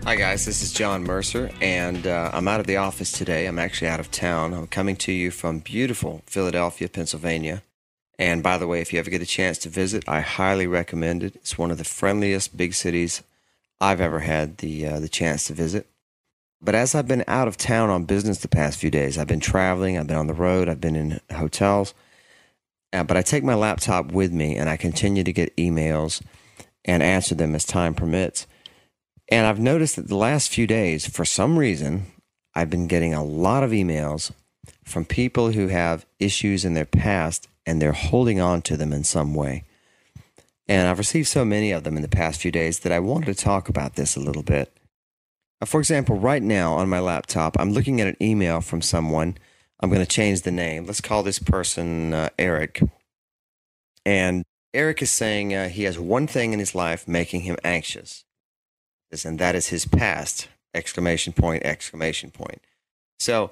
Hi, guys. This is John Mercer, and I'm out of the office today. I'm actually out of town. I'm coming to you from beautiful Philadelphia, Pennsylvania. And by the way, if you ever get a chance to visit, I highly recommend it. It's one of the friendliest big cities I've ever had the chance to visit. But as I've been out of town on business the past few days, I've been traveling, I've been on the road, I've been in hotels, but I take my laptop with me and I continue to get emails and answer them as time permits. And I've noticed that the last few days, for some reason, I've been getting a lot of emails from people who have issues in their past and they're holding on to them in some way. And I've received so many of them in the past few days that I wanted to talk about this a little bit. For example, right now on my laptop, I'm looking at an email from someone. I'm going to change the name. Let's call this person Eric. And Eric is saying he has one thing in his life making him anxious. And that is his past, exclamation point, exclamation point. So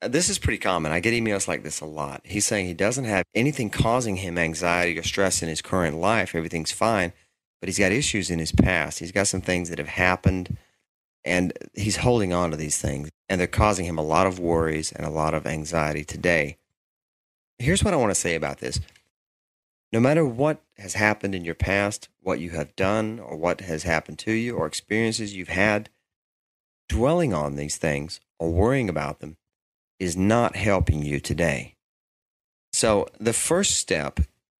this is pretty common. I get emails like this a lot. He's saying he doesn't have anything causing him anxiety or stress in his current life. Everything's fine, but he's got issues in his past. He's got some things that have happened, and he's holding on to these things, and they're causing him a lot of worries and a lot of anxiety today. Here's what I want to say about this. No matter what has happened in your past, what you have done, or what has happened to you, or experiences you've had, dwelling on these things or worrying about them is not helping you today. So the first step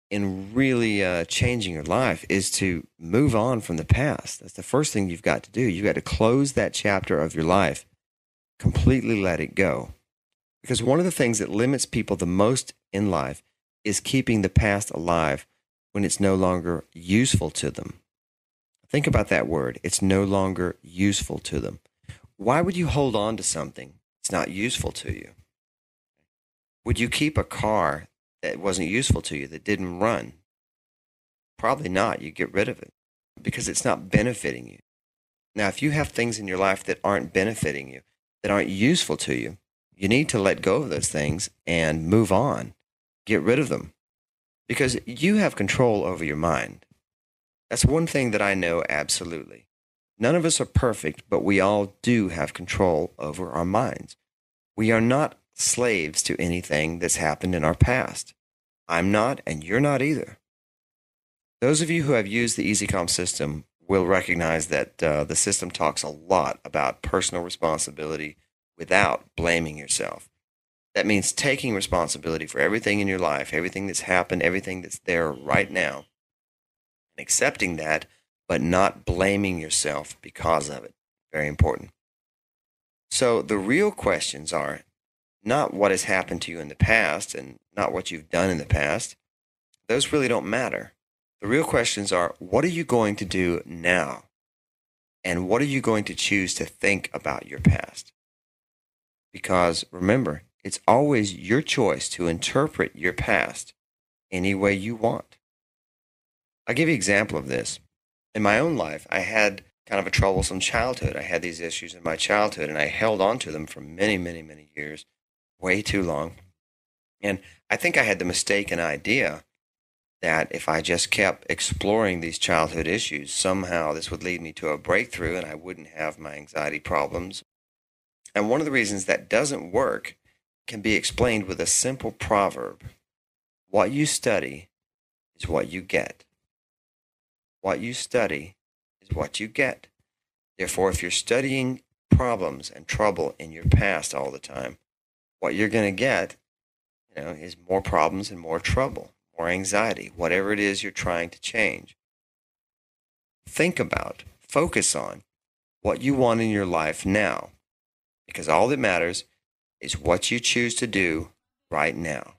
in really changing your life is to move on from the past. That's the first thing you've got to do. You've got to close that chapter of your life, completely let it go. Because one of the things that limits people the most in life is keeping the past alive when it's no longer useful to them. Think about that word. It's no longer useful to them. Why would you hold on to something that's not useful to you? Would you keep a car that wasn't useful to you, that didn't run? Probably not. You get rid of it because it's not benefiting you. Now, if you have things in your life that aren't benefiting you, that aren't useful to you, you need to let go of those things and move on. Get rid of them because you have control over your mind. That's one thing that I know absolutely. None of us are perfect, but we all do have control over our minds. We are not slaves to anything that's happened in our past. I'm not, and you're not either. Those of you who have used the EasyCalm system will recognize that the system talks a lot about personal responsibility without blaming yourself. That means taking responsibility for everything in your life, everything that's happened, everything that's there right now, and accepting that, but not blaming yourself because of it. Very important. So the real questions are not what has happened to you in the past and not what you've done in the past. Those really don't matter. The real questions are, what are you going to do now? And what are you going to choose to think about your past? Because remember, it's always your choice to interpret your past any way you want. I'll give you an example of this. In my own life, I had kind of a troublesome childhood. I had these issues in my childhood, and I held on to them for many, many, many years, way too long. And I think I had the mistaken idea that if I just kept exploring these childhood issues, somehow this would lead me to a breakthrough and I wouldn't have my anxiety problems. And one of the reasons that doesn't work can be explained with a simple proverb. What you study is what you get. What you study is what you get. Therefore, if you're studying problems and trouble in your past all the time, what you're going to get, is more problems and more trouble, more anxiety, whatever it is you're trying to change. Think about, focus on what you want in your life now, because all that matters is what you choose to do right now.